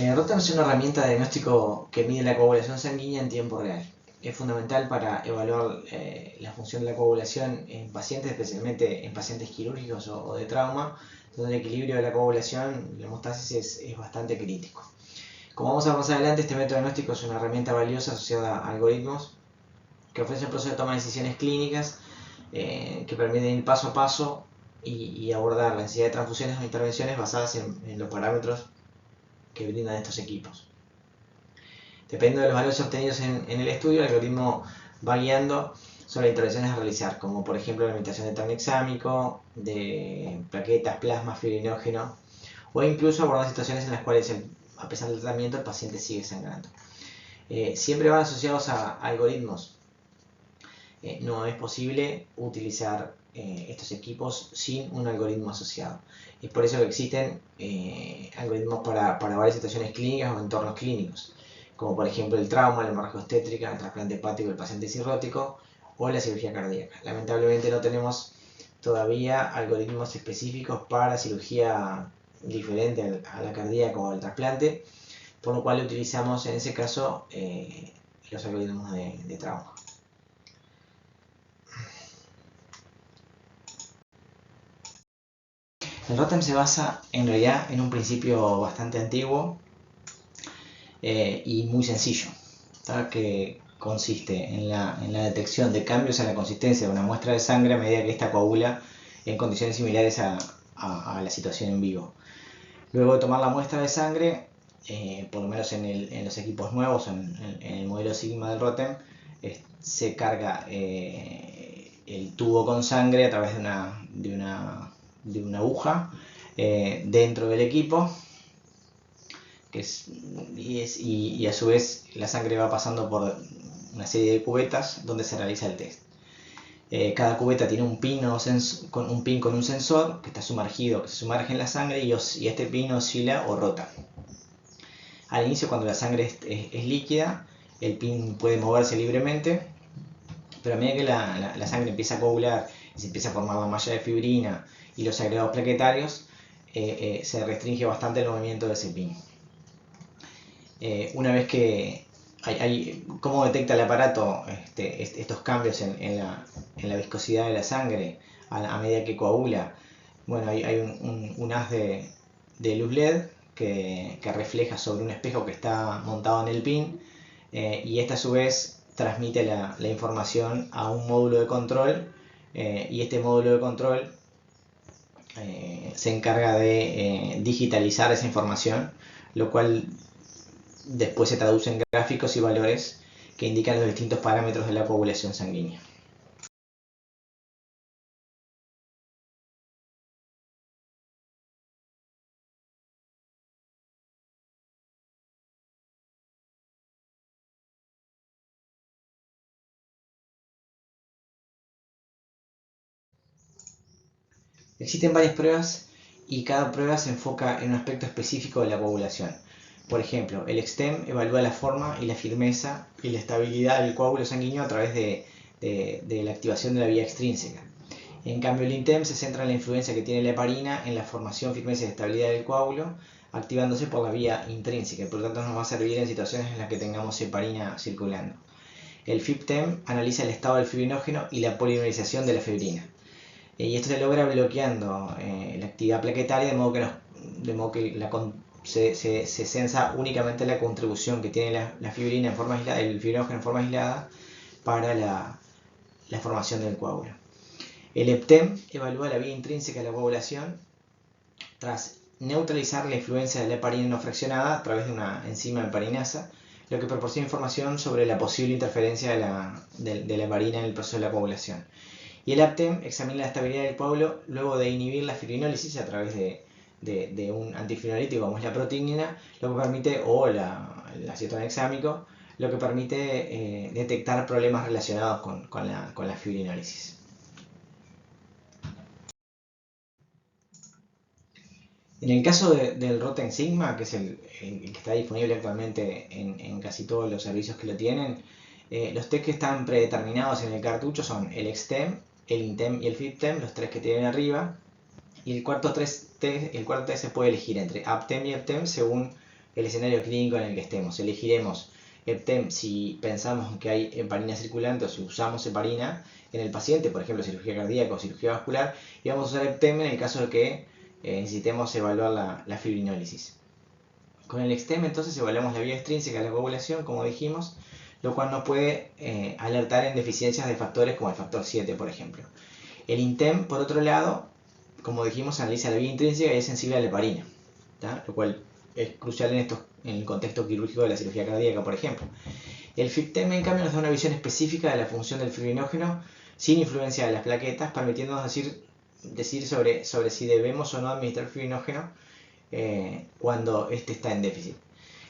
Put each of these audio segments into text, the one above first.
Rotem es una herramienta de diagnóstico que mide la coagulación sanguínea en tiempo real. Es fundamental para evaluar la función de la coagulación en pacientes, especialmente en pacientes quirúrgicos o de trauma, donde el equilibrio de la coagulación, la hemostasis, es bastante crítico. Como vamos a ver más adelante, este método diagnóstico es una herramienta valiosa asociada a algoritmos que ofrecen el proceso de toma de decisiones clínicas que permiten ir paso a paso y abordar la necesidad de transfusiones o intervenciones basadas en los parámetros que brindan estos equipos. Dependiendo de los valores obtenidos en el estudio, el algoritmo va guiando sobre las intervenciones a realizar, como por ejemplo la limitación del tamaño exámico, de plaquetas, plasma, fibrinógeno, o incluso abordar situaciones en las cuales, a pesar del tratamiento, el paciente sigue sangrando. Siempre van asociados a algoritmos. No es posible utilizar estos equipos sin un algoritmo asociado. Es por eso que existen algoritmos para varias situaciones clínicas o entornos clínicos, como por ejemplo el trauma, la hemorragia obstétrica, el trasplante hepático del paciente cirrótico o la cirugía cardíaca. Lamentablemente no tenemos todavía algoritmos específicos para cirugía diferente a la cardíaca o al trasplante, por lo cual utilizamos en ese caso los algoritmos de trauma. El Rotem se basa en realidad en un principio bastante antiguo y muy sencillo, ¿tá? Que consiste en la detección de cambios en la consistencia de una muestra de sangre a medida que ésta coagula en condiciones similares a la situación en vivo. Luego de tomar la muestra de sangre, por lo menos en los equipos nuevos, en el modelo Sigma del Rotem, se carga el tubo con sangre a través de una aguja dentro del equipo, y a su vez la sangre va pasando por una serie de cubetas donde se realiza el test. Cada cubeta tiene un pin con un sensor que está sumergido, que se sumerge en la sangre y este pin oscila o rota. Al inicio, cuando la sangre es líquida, el pin puede moverse libremente, pero a medida que la sangre empieza a coagular y se empieza a formar la malla de fibrina y los agregados plaquetarios, se restringe bastante el movimiento de ese pin. Una vez que ¿cómo detecta el aparato estos cambios en la viscosidad de la sangre a medida que coagula? Bueno, hay un haz de luz LED que refleja sobre un espejo que está montado en el pin, y esta a su vez transmite la información a un módulo de control, y este módulo de control se encarga de digitalizar esa información, lo cual después se traduce en gráficos y valores que indican los distintos parámetros de la coagulación sanguínea. Existen varias pruebas y cada prueba se enfoca en un aspecto específico de la coagulación. Por ejemplo, el EXTEM evalúa la forma y la firmeza y la estabilidad del coágulo sanguíneo a través de la activación de la vía extrínseca. En cambio, el INTEM se centra en la influencia que tiene la heparina en la formación, firmeza y estabilidad del coágulo, activándose por la vía intrínseca, y por lo tanto nos va a servir en situaciones en las que tengamos heparina circulando. El FibTEM analiza el estado del fibrinógeno y la polimerización de la fibrina. Y esto se logra bloqueando la actividad plaquetaria, de modo que se censa únicamente la contribución que tiene la fibrina en forma aislada, el fibrinógeno en forma aislada, para la formación del coágulo. El EPTEM evalúa la vía intrínseca de la coagulación tras neutralizar la influencia de la heparina no fraccionada a través de una enzima heparinasa, lo que proporciona información sobre la posible interferencia de la heparina en el proceso de la coagulación. Y el APTEM examina la estabilidad del coágulo luego de inhibir la fibrinólisis a través de un antifibrinolítico como es la protignina, lo que permite, o el acetona hexámico, lo que permite detectar problemas relacionados con la fibrinólisis. En el caso del Rotem Sigma, que es el que está disponible actualmente en casi todos los servicios que lo tienen, los test que están predeterminados en el cartucho son el EXTEM, el INTEM y el FibTEM, los tres que tienen arriba, y el cuarto test se puede elegir entre APTEM y EPTEM según el escenario clínico en el que estemos. Elegiremos EPTEM si pensamos que hay heparina circulante o si usamos heparina en el paciente, por ejemplo, cirugía cardíaca o cirugía vascular, y vamos a usar EPTEM en el caso de que necesitemos evaluar la fibrinólisis. Con el EXTEM entonces evaluamos la vía extrínseca de la coagulación, como dijimos, lo cual nos puede alertar en deficiencias de factores como el factor 7, por ejemplo. El INTEM, por otro lado, como dijimos, analiza la vía intrínseca y es sensible a la heparina, ¿tá? Lo cual es crucial en el contexto quirúrgico de la cirugía cardíaca, por ejemplo. El FIBTEM, en cambio, nos da una visión específica de la función del fibrinógeno sin influencia de las plaquetas, permitiéndonos decir sobre si debemos o no administrar fibrinógeno cuando éste está en déficit.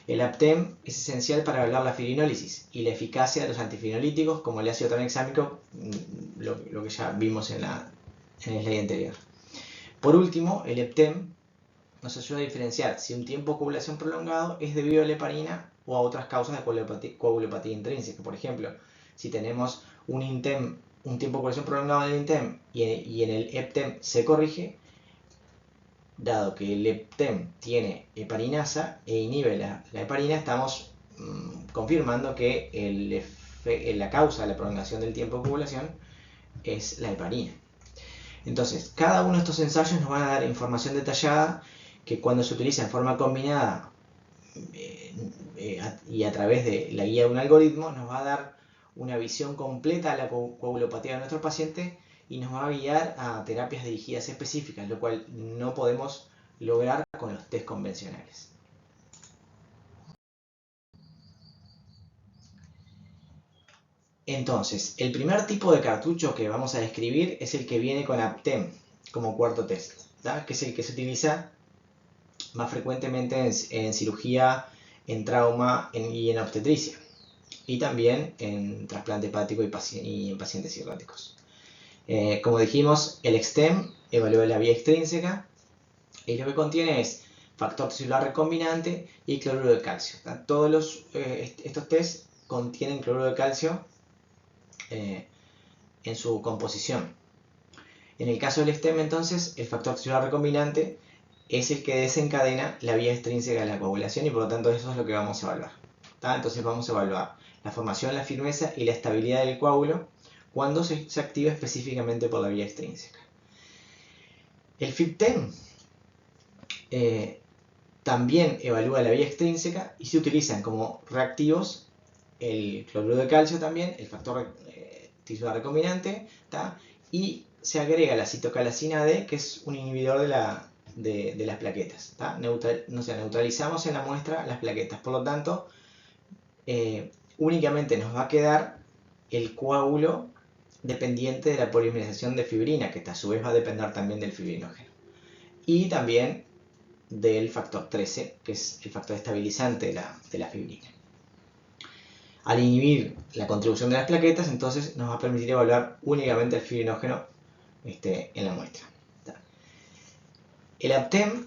El APTEM es esencial para evaluar la fibrinólisis y la eficacia de los antifibrinolíticos como el ácido tranexámico, lo que ya vimos en el slide anterior. Por último, el EPTEM nos ayuda a diferenciar si un tiempo de coagulación prolongado es debido a la heparina o a otras causas de coagulopatía intrínseca. Por ejemplo, si tenemos un tiempo de coagulación prolongado en el INTEM y en el EPTEM se corrige, dado que el EPTEM tiene heparinasa e inhibe la heparina, estamos confirmando que la causa de la prolongación del tiempo de coagulación es la heparina. Entonces, cada uno de estos ensayos nos van a dar información detallada que cuando se utiliza en forma combinada y a través de la guía de un algoritmo nos va a dar una visión completa de la coagulopatía de nuestro paciente y nos va a guiar a terapias dirigidas específicas, lo cual no podemos lograr con los test convencionales. Entonces, el primer tipo de cartucho que vamos a describir es el que viene con APTEM como cuarto test, ¿tá? Que es el que se utiliza más frecuentemente en cirugía, en trauma y en obstetricia, y también en trasplante hepático y en pacientes cirróticos. Como dijimos, el EXTEM evalúa la vía extrínseca y lo que contiene es factor tisular recombinante y cloruro de calcio. Todos estos test contienen cloruro de calcio en su composición. En el caso del EXTEM, entonces, el factor tisular recombinante es el que desencadena la vía extrínseca de la coagulación y por lo tanto eso es lo que vamos a evaluar. Entonces vamos a evaluar la formación, la firmeza y la estabilidad del coágulo cuando se activa específicamente por la vía extrínseca. El FIBTEM también evalúa la vía extrínseca y se utilizan como reactivos el cloruro de calcio también, el factor tisular recombinante, y se agrega la citocalcina D, que es un inhibidor de las plaquetas. Neutralizamos en la muestra las plaquetas, por lo tanto, únicamente nos va a quedar el coágulo dependiente de la polimerización de fibrina, que a su vez va a depender también del fibrinógeno. Y también del factor 13, que es el factor estabilizante de la fibrina. Al inhibir la contribución de las plaquetas, entonces nos va a permitir evaluar únicamente el fibrinógeno en la muestra. El APTEM,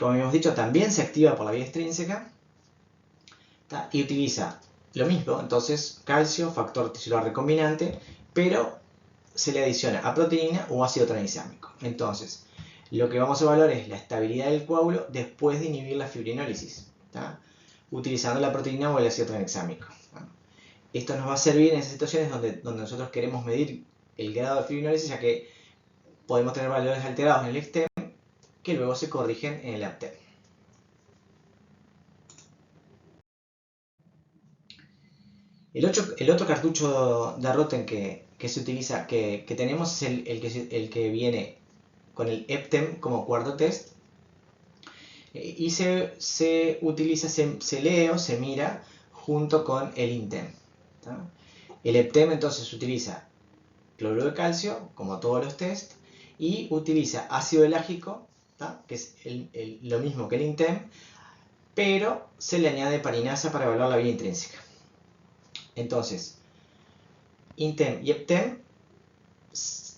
como habíamos dicho, también se activa por la vía extrínseca y utiliza lo mismo, entonces calcio, factor tisular recombinante, pero se le adiciona a proteína o ácido tranexámico. Entonces, lo que vamos a evaluar es la estabilidad del coágulo después de inhibir la fibrinólisis, utilizando la proteína o el ácido tranexámico. Esto nos va a servir en esas situaciones donde nosotros queremos medir el grado de fibrinólisis, ya que podemos tener valores alterados en el EXTEM que luego se corrigen en el APTEM. El otro cartucho de Rotem que se utiliza, que tenemos, es el que viene con el EPTEM como cuarto test, y se utiliza, se lee o se mira junto con el INTEM. El EPTEM entonces utiliza cloruro de calcio, como todos los test, y utiliza ácido elágico, que es lo mismo que el INTEM, pero se le añade heparinasa para evaluar la vía intrínseca. Entonces, INTEM y EPTEM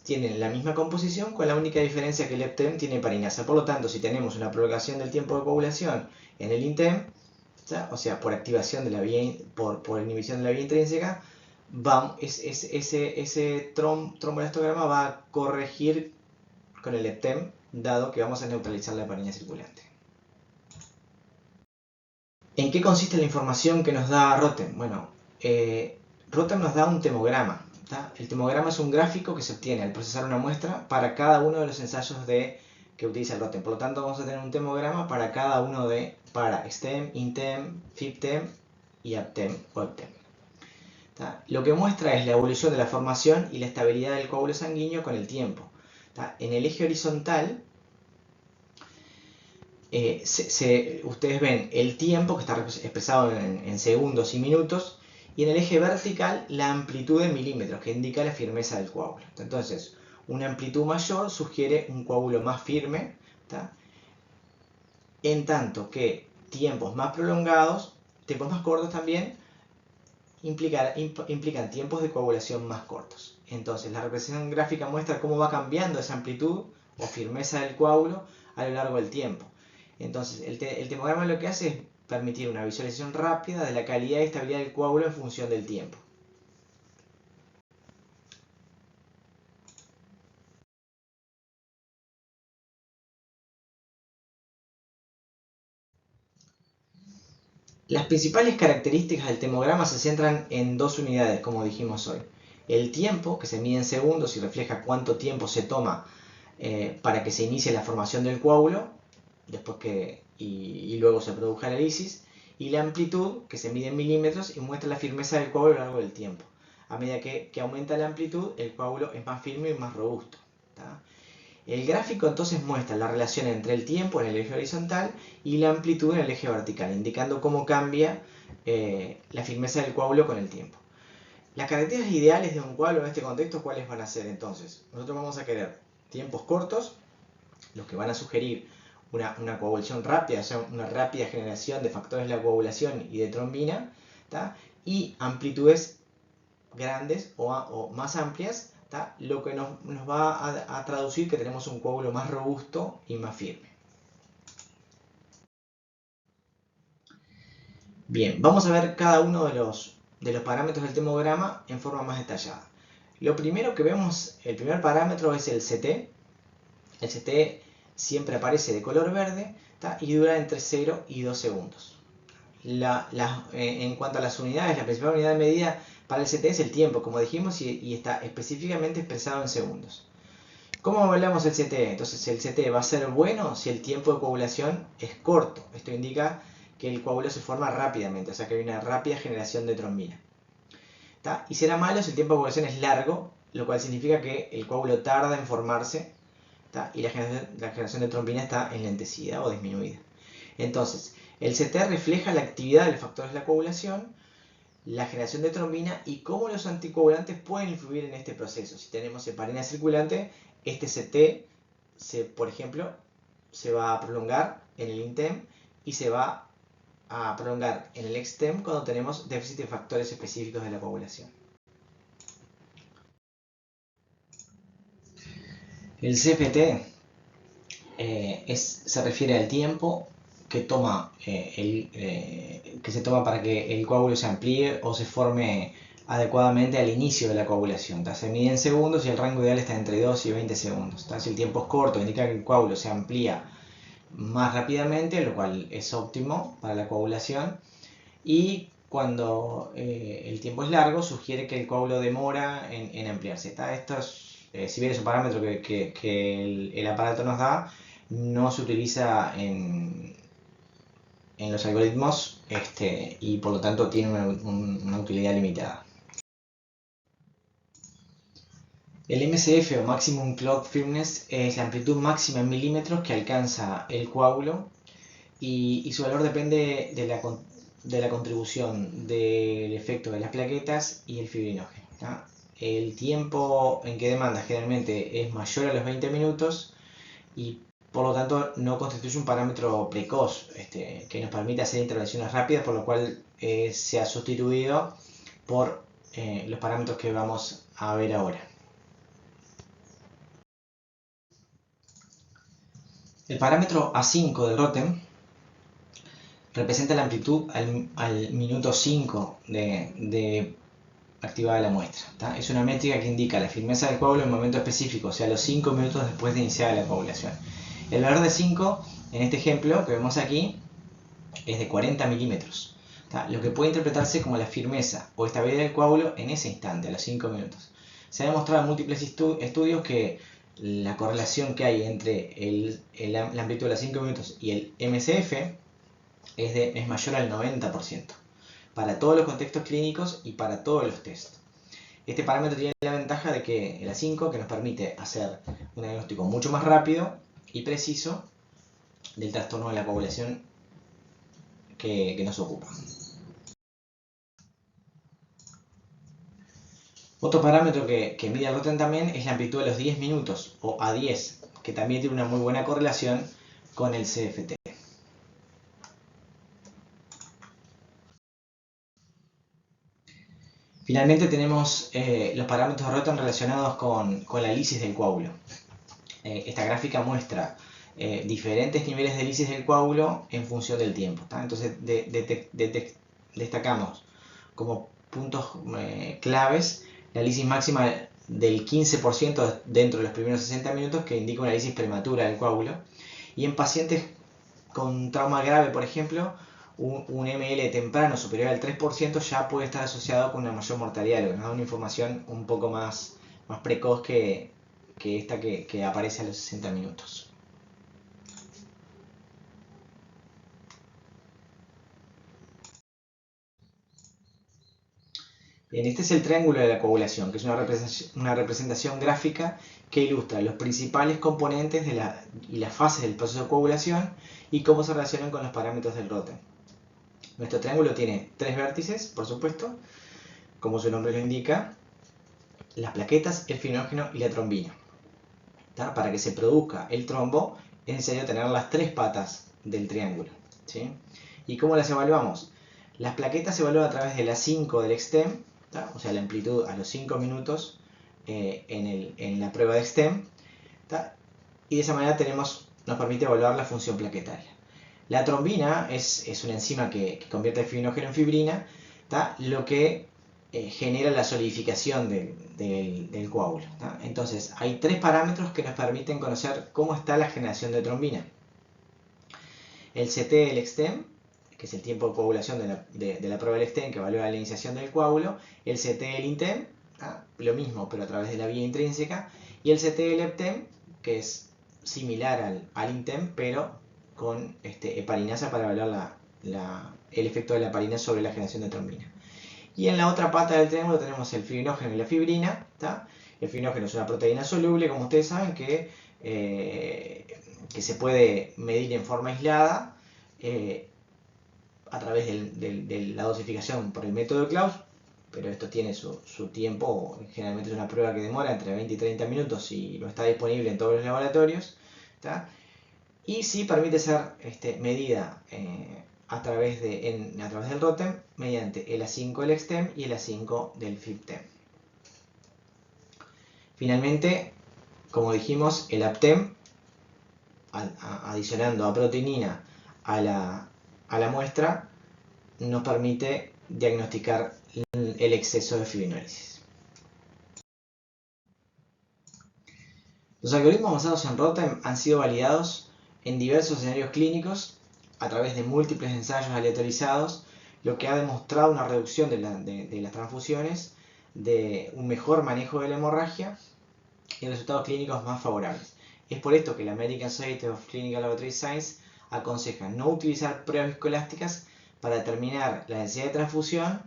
tienen la misma composición, con la única diferencia que el EPTEM tiene heparinasa. Por lo tanto, si tenemos una prolongación del tiempo de coagulación en el INTEM, o sea, por activación de la vía, por inhibición de la vía intrínseca, ese tromboelastograma va a corregir con el EPTEM, dado que vamos a neutralizar la heparina circulante. ¿En qué consiste la información que nos da Rotem? Bueno, Rotem nos da un temograma. El temograma es un gráfico que se obtiene al procesar una muestra para cada uno de los ensayos que utiliza el Rotem. Por lo tanto, vamos a tener un temograma para cada uno para XTEM, INTEM, FIBTEM y APTEM o EPTEM. Lo que muestra es la evolución de la formación y la estabilidad del coágulo sanguíneo con el tiempo. En el eje horizontal, ustedes ven el tiempo que está expresado en segundos y minutos, y en el eje vertical la amplitud en milímetros, que indica la firmeza del coágulo. Entonces, una amplitud mayor sugiere un coágulo más firme, en tanto que tiempos más prolongados, tiempos más cortos también, implican tiempos de coagulación más cortos. Entonces, la representación gráfica muestra cómo va cambiando esa amplitud o firmeza del coágulo a lo largo del tiempo. Entonces, el temograma lo que hace es permitir una visualización rápida de la calidad y estabilidad del coágulo en función del tiempo. Las principales características del temograma se centran en dos unidades, como dijimos hoy. El tiempo, que se mide en segundos y refleja cuánto tiempo se toma para que se inicie la formación del coágulo, y luego se produzca la lisis, y la amplitud, que se mide en milímetros y muestra la firmeza del coágulo a lo largo del tiempo. A medida que aumenta la amplitud, el coágulo es más firme y más robusto. El gráfico entonces muestra la relación entre el tiempo en el eje horizontal y la amplitud en el eje vertical, indicando cómo cambia la firmeza del coágulo con el tiempo. Las características ideales de un coágulo en este contexto, ¿cuáles van a ser entonces? Nosotros vamos a querer tiempos cortos, los que van a sugerir una coagulación rápida, o sea, una rápida generación de factores de la coagulación y de trombina, y amplitudes grandes o más amplias, lo que nos va a traducir que tenemos un coágulo más robusto y más firme. Bien, vamos a ver cada uno de los parámetros del temograma en forma más detallada. Lo primero que vemos, el primer parámetro es el CT. El CT siempre aparece de color verde y dura entre 0 y 2 segundos. En cuanto a las unidades, la principal unidad de medida para el CT es el tiempo, como dijimos, y está específicamente expresado en segundos. ¿Cómo evaluamos el CT? Entonces el CT va a ser bueno si el tiempo de coagulación es corto. Esto indica que el coágulo se forma rápidamente, o sea que hay una rápida generación de trombina. Y será malo si el tiempo de coagulación es largo, lo cual significa que el coágulo tarda en formarse y la generación de trombina está enlentecida o disminuida. Entonces, el CT refleja la actividad de los factores de la coagulación, la generación de trombina y cómo los anticoagulantes pueden influir en este proceso. Si tenemos heparina circulante, este CT, por ejemplo, se va a prolongar en el INTEM y se va a prolongar en el XTEM cuando tenemos déficit de factores específicos de la coagulación. El CFT se refiere al tiempo que se toma para que el coágulo se amplíe o se forme adecuadamente al inicio de la coagulación. Se mide en segundos y el rango ideal está entre 2 y 20 segundos. Si el tiempo es corto, indica que el coágulo se amplía más rápidamente, lo cual es óptimo para la coagulación. Y cuando el tiempo es largo, sugiere que el coágulo demora en ampliarse. Esto si bien es un parámetro que el aparato nos da, no se utiliza en los algoritmos y por lo tanto tiene una utilidad limitada. El MCF o Maximum Clot Firmness es la amplitud máxima en milímetros que alcanza el coágulo y su valor depende de la contribución del efecto de las plaquetas y el fibrinógeno. El tiempo en que demanda generalmente es mayor a los 20 minutos y por lo tanto no constituye un parámetro precoz que nos permite hacer intervenciones rápidas, por lo cual se ha sustituido por los parámetros que vamos a ver ahora. El parámetro A5 del Rotem representa la amplitud al minuto 5 de activada la muestra. Es una métrica que indica la firmeza del coágulo en un momento específico, o sea, los 5 minutos después de iniciar la coagulación. El valor de 5, en este ejemplo que vemos aquí, es de 40 milímetros, lo que puede interpretarse como la firmeza o estabilidad del coágulo en ese instante, a los 5 minutos. Se ha demostrado en múltiples estudios que la correlación que hay entre la amplitud de los 5 minutos y el MCF es mayor al 90%, para todos los contextos clínicos y para todos los test. Este parámetro tiene la ventaja de que el A5 que nos permite hacer un diagnóstico mucho más rápido y preciso del trastorno de la coagulación que nos ocupa. Otro parámetro que mide el Rotem también es la amplitud de los 10 minutos, o A10, que también tiene una muy buena correlación con el CFT. Finalmente tenemos los parámetros de Rotem relacionados con la lisis del coágulo. Esta gráfica muestra diferentes niveles de lisis del coágulo en función del tiempo. Entonces destacamos como puntos claves la lisis máxima del 15% dentro de los primeros 60 minutos, que indica una lisis prematura del coágulo. Y en pacientes con trauma grave, por ejemplo, un ML temprano superior al 3% ya puede estar asociado con una mayor mortalidad, lo que nos da una información un poco más precoz que esta que aparece a los 60 minutos. Bien, este es el triángulo de la coagulación, que es una representación gráfica que ilustra los principales componentes y las fases del proceso de coagulación y cómo se relacionan con los parámetros del Rotem. Nuestro triángulo tiene 3 vértices, por supuesto, como su nombre lo indica, las plaquetas, el fibrinógeno y la trombina. Para que se produzca el trombo es necesario tener las 3 patas del triángulo, ¿sí? ¿Y cómo las evaluamos? Las plaquetas se evalúan a través de la 5 del extem, o sea, la amplitud a los 5 minutos en la prueba de extem, y de esa manera nos permite evaluar la función plaquetaria. La trombina es una enzima que convierte el fibrinógeno en fibrina, lo que genera la solidificación del coágulo. Entonces, hay 3 parámetros que nos permiten conocer cómo está la generación de trombina. El CT del extem, que es el tiempo de coagulación de la prueba del extem, que evalúa la iniciación del coágulo. El CT del intem, lo mismo, pero a través de la vía intrínseca. Y el CT del eptem, que es similar al intem, pero con heparinasa para evaluar el efecto de la heparina sobre la generación de trombina. Y en la otra pata del triángulo tenemos el fibrinógeno y la fibrina. El fibrinógeno es una proteína soluble, como ustedes saben, que se puede medir en forma aislada a través de la dosificación por el método de Claus, pero esto tiene su tiempo. Generalmente es una prueba que demora entre 20 y 30 minutos y no está disponible en todos los laboratorios. Y sí permite ser medida a través del Rotem mediante el A5 del extem y el A5 del FibTem. Finalmente, como dijimos, el aptem, adicionando a proteinina a la muestra, nos permite diagnosticar el exceso de fibrinólisis. Los algoritmos basados en Rotem han sido validados en diversos escenarios clínicos a través de múltiples ensayos aleatorizados, lo que ha demostrado una reducción de las transfusiones, de un mejor manejo de la hemorragia y resultados clínicos más favorables. Es por esto que la American Society of Clinical Laboratory Science aconseja no utilizar pruebas viscoelásticas para determinar la densidad de transfusión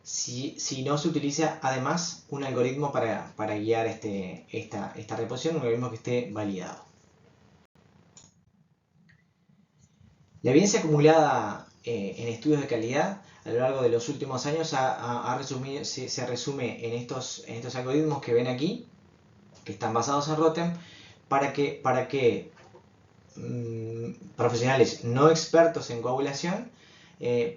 si no se utiliza además un algoritmo para guiar esta reposición, un algoritmo que esté validado. La evidencia acumulada en estudios de calidad a lo largo de los últimos años se resume en estos algoritmos que ven aquí, que están basados en Rotem, para que profesionales no expertos en coagulación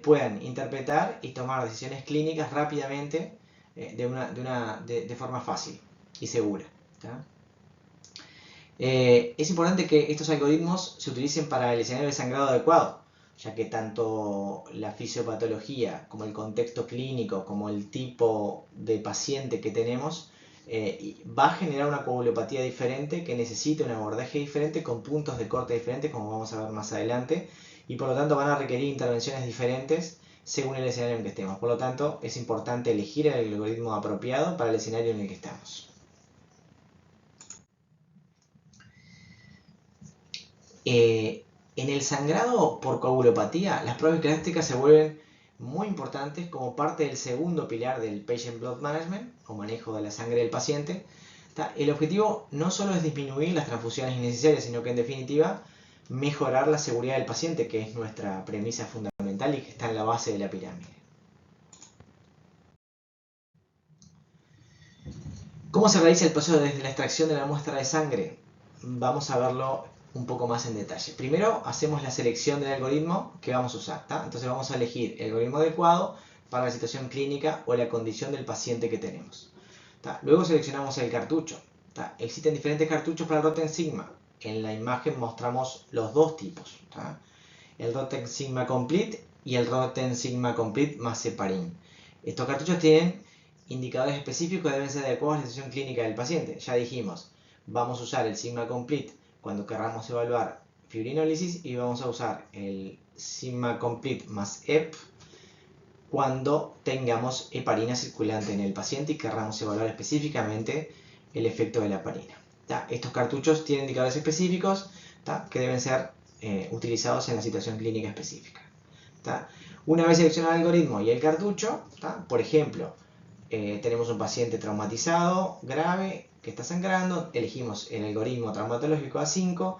puedan interpretar y tomar decisiones clínicas rápidamente de forma fácil y segura. Es importante que estos algoritmos se utilicen para el escenario de sangrado adecuado, ya que tanto la fisiopatología como el contexto clínico, como el tipo de paciente que tenemos, va a generar una coagulopatía diferente que necesita un abordaje diferente con puntos de corte diferentes, como vamos a ver más adelante, y por lo tanto van a requerir intervenciones diferentes según el escenario en que estemos. Por lo tanto, es importante elegir el algoritmo apropiado para el escenario en el que estamos. En el sangrado por coagulopatía, las pruebas cladísticas se vuelven muy importantes como parte del segundo pilar del Patient Blood Management, o manejo de la sangre del paciente. El objetivo no solo es disminuir las transfusiones innecesarias, sino que en definitiva mejorar la seguridad del paciente, que es nuestra premisa fundamental y que está en la base de la pirámide. ¿Cómo se realiza el proceso desde la extracción de la muestra de sangre? Vamos a verlo un poco más en detalle. Primero hacemos la selección del algoritmo que vamos a usar. Entonces vamos a elegir el algoritmo adecuado para la situación clínica o la condición del paciente que tenemos. Luego seleccionamos el cartucho. Existen diferentes cartuchos para el Rotem Sigma. En la imagen mostramos los dos tipos. El Rotem Sigma Complete y el Rotem Sigma Complete más Heparin. Estos cartuchos tienen indicadores específicos que deben ser adecuados a la situación clínica del paciente. Ya dijimos, vamos a usar el Sigma Complete cuando querramos evaluar fibrinólisis y vamos a usar el Sigma Complete más EP cuando tengamos heparina circulante en el paciente y querramos evaluar específicamente el efecto de la heparina. Estos cartuchos tienen indicadores específicos que deben ser utilizados en la situación clínica específica. Una vez seleccionado el algoritmo y el cartucho, por ejemplo, tenemos un paciente traumatizado, grave, que está sangrando, elegimos el algoritmo traumatológico A5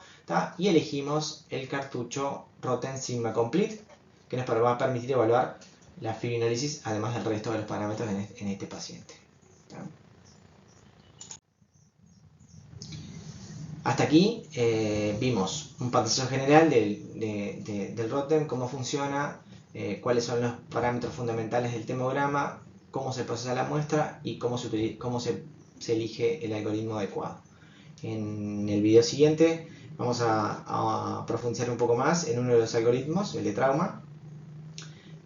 y elegimos el cartucho Rotem Sigma Complete, que nos va a permitir evaluar la fibrinólisis, además del resto de los parámetros en este paciente. Hasta aquí vimos un pantallazo general del Rotem, cómo funciona, cuáles son los parámetros fundamentales del temograma, cómo se procesa la muestra y cómo se elige el algoritmo adecuado. En el video siguiente vamos a profundizar un poco más en uno de los algoritmos, el de trauma,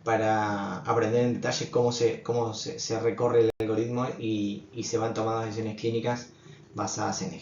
para aprender en detalle cómo se recorre el algoritmo y se van tomando decisiones clínicas basadas en él.